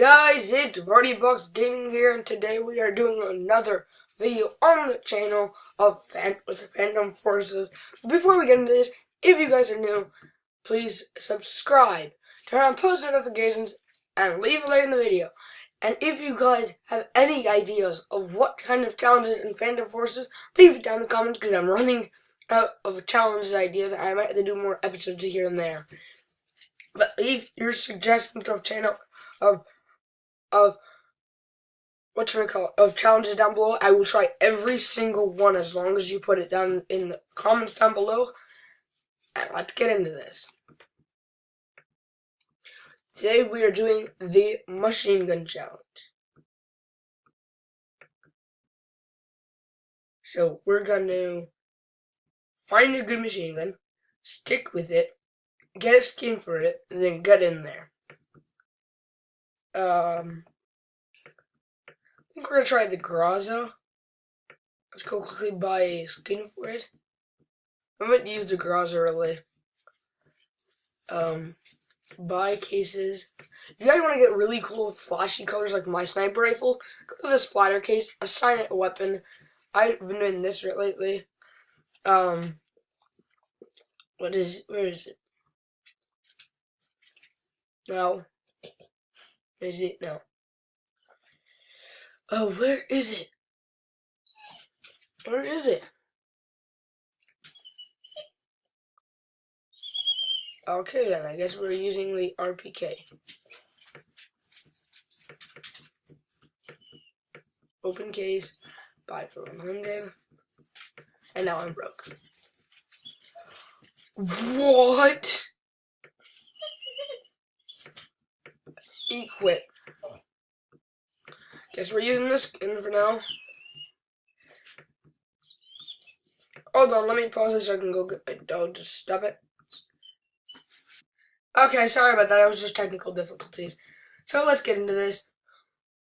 guys, it's VardyBox Gaming here, and today we are doing another video on the channel of Phantom Forces. Before we get into this, if you guys are new, please subscribe, turn on post notifications, and leave a like in the video. And if you guys have any ideas of what kind of challenges in Phantom Forces, leave it down in the comments because I'm running out of challenges ideas. I might have to do more episodes here and there. But leave your suggestions of channel of challenges down below. I will try every single one as long as you put it down in the comments down below. And let's get into this. Today we are doing the machine gun challenge. So we're gonna find a good machine gun, stick with it, get a skin for it, and then get in there. I think we're gonna try the Groza. Let's go quickly buy a skin for it. I might use the Groza really. Buy cases. If you guys want to get really cool flashy colors like my sniper rifle, go to the splatter case, assign it a weapon. I've been doing this lately. Where is it? No. Is it? No. Oh, where is it? Where is it? Okay then, I guess we're using the RPK. Open case, buy for 100, and now I'm broke. What? Equip. Guess we're using this skin for now. Hold on, let me pause this so I can go get my dog to stop it. Okay, sorry about that. It was just technical difficulties. So let's get into this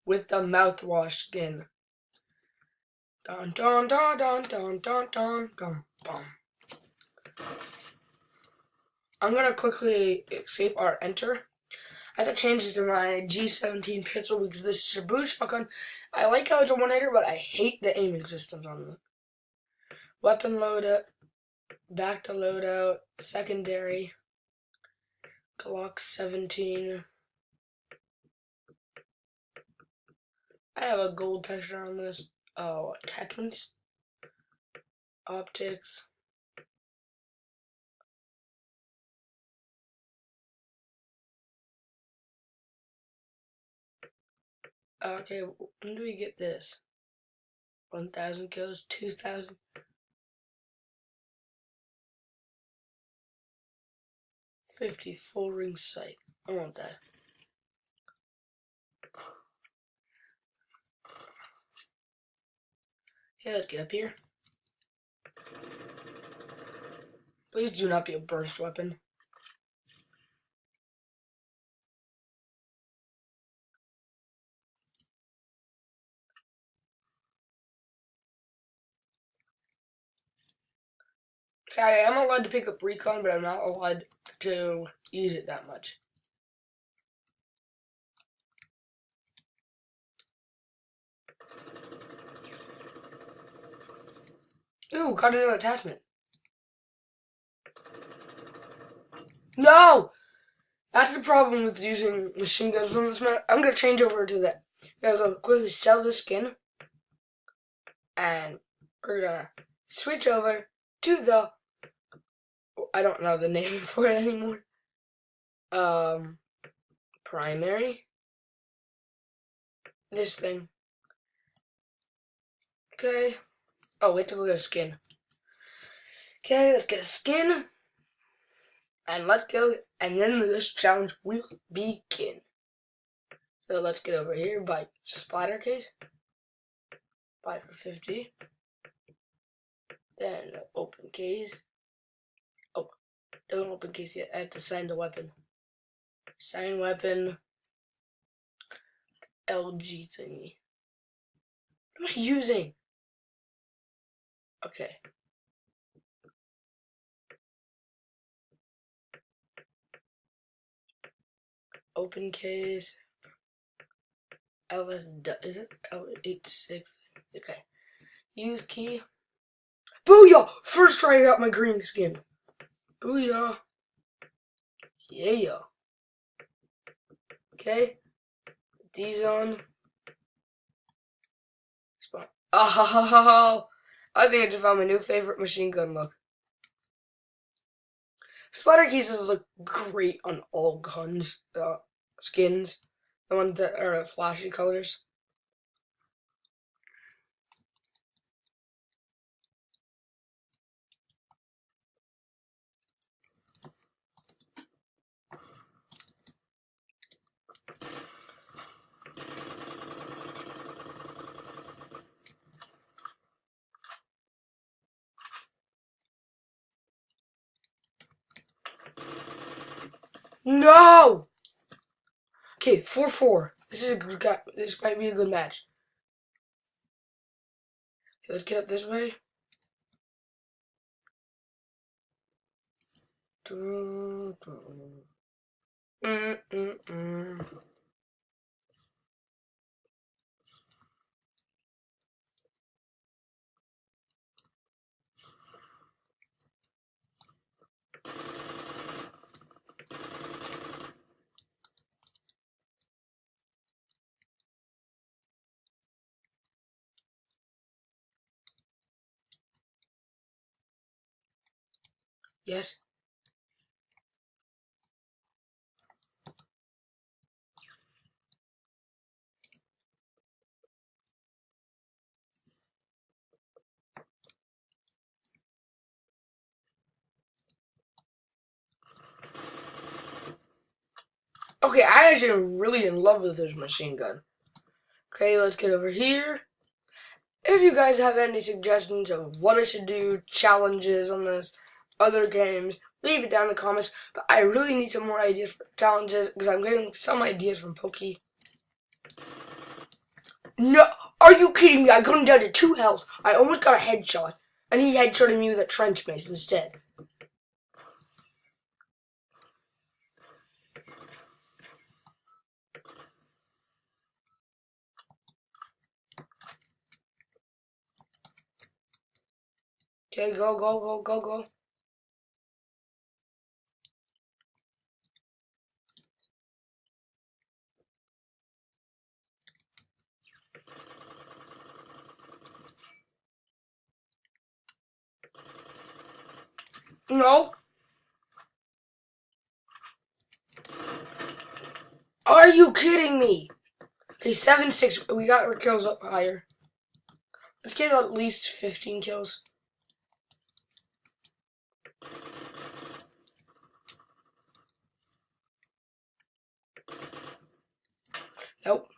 with the mouthwash skin. Dun dun dun dun dun dun dun dun dun. I'm gonna quickly escape or enter. I have to change it to my G17 pistol because this is a boot shotgun. I like how it's a one-hitter, but I hate the aiming systems on it. Weapon loadout, back to loadout, secondary, Glock 17. I have a gold texture on this. Oh, attachments, optics. Okay, when do we get this? 1,000 kills, 2,000. 50 full ring sight. I want that. Okay, let's get up here. Please do not be a burst weapon. Okay, I am allowed to pick up recon, but I'm not allowed to use it that much. Ooh, got another attachment. No! That's the problem with using machine guns on this map. I'm gonna change over to that. I'm gonna go quickly sell this skin. And we're gonna switch over to the... I don't know the name for it anymore. Primary. This thing. Okay. Oh, we have to go get a skin. Okay, let's get a skin. And let's go, and then this challenge will begin. So let's get over here, buy splatter case. Buy for 50. Then open case. Oh, don't open case yet. I have to sign the weapon. Sign weapon. LG thingy. What am I using? Okay. Open case. Is it L86? Okay. Use key. Booyah! First try I got my green skin. Booyah. Yeah. Okay. D's on. Spawn. Oh! I think I just found my new favorite machine gun look. Spider cases look great on all guns, skins. The ones that are flashy colors. No! Okay, 4-4. This might be a good match. Okay, let's get up this way. Yes. Okay, I actually am really in love with this machine gun. Okay, let's get over here. If you guys have any suggestions of what I should do, challenges on this, other games, leave it down in the comments. But I really need some more ideas for challenges because I'm getting some ideas from Pokey. No, are you kidding me? I got him down to 2 health. I almost got a headshot, and he headshotted me with a trench mace instead. Okay, go, go, go, go, go. No. Are you kidding me? Okay, 7-6. We got our kills up higher. Let's get at least 15 kills. Nope.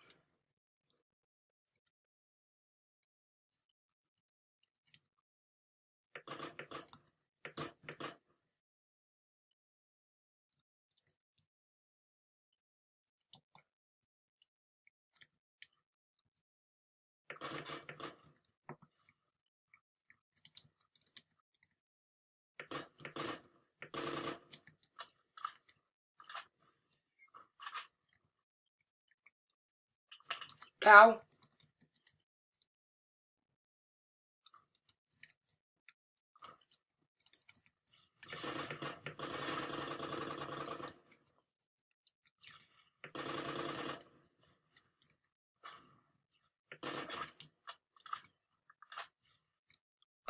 Ow.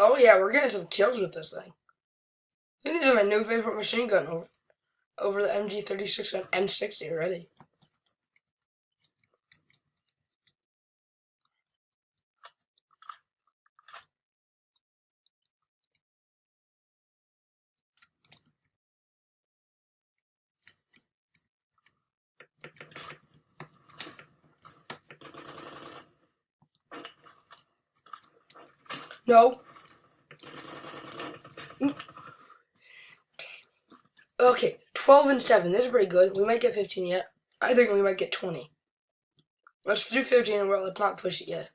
Oh yeah, we're getting some kills with this thing. This is my new favorite machine gun over the MG36 and M60 already. No. Okay, 12-7. This is pretty good. We might get 15 yet. I think we might get 20. Let's do 15 and let's not push it yet.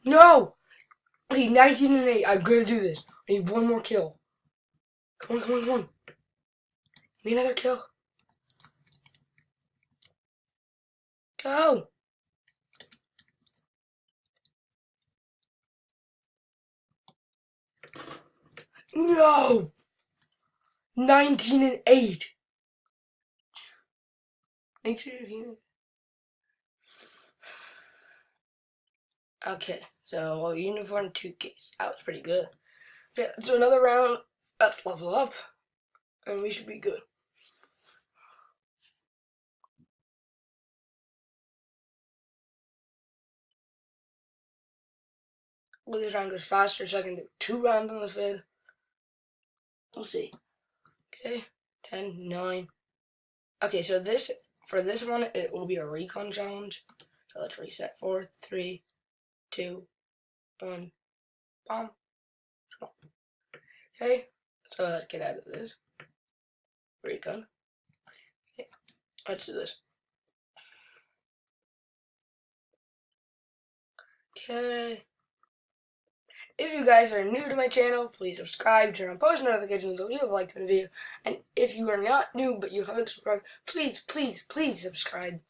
No! I need 19 and 8. I'm gonna do this. I need one more kill. Come on, come on, come on. Need another kill. Go! No! 19 and 8. Make sure you're here. Okay, so uniform 2 case. That was pretty good. Yeah, so another round. Let's level up. And we should be good. Well, this round goes faster, so I can do 2 rounds on the Fid. We'll see. Okay, 10, 9. Okay, so for this one, it will be a recon challenge. So let's reset. 4, 3, 2, 1. Bomb. Okay, so let's get out of this. Recon. Okay, let's do this. Okay. If you guys are new to my channel, please subscribe, turn on post notifications, leave a like on the video. And if you are not new but you haven't subscribed, please, please, please subscribe.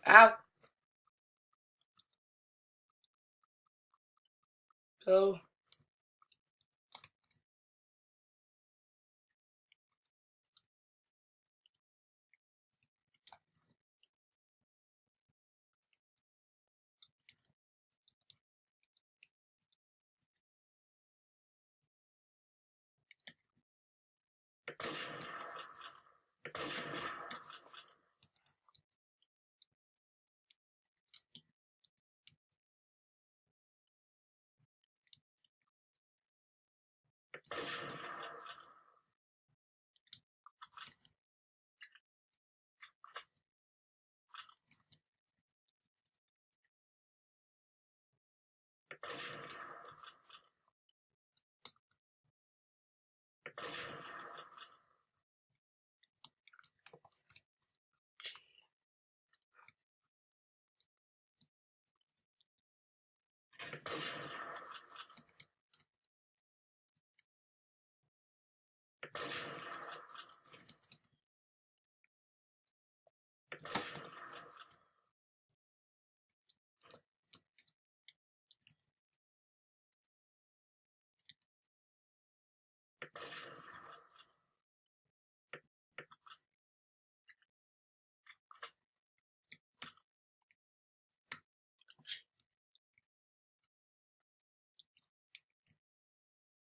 Ow. So,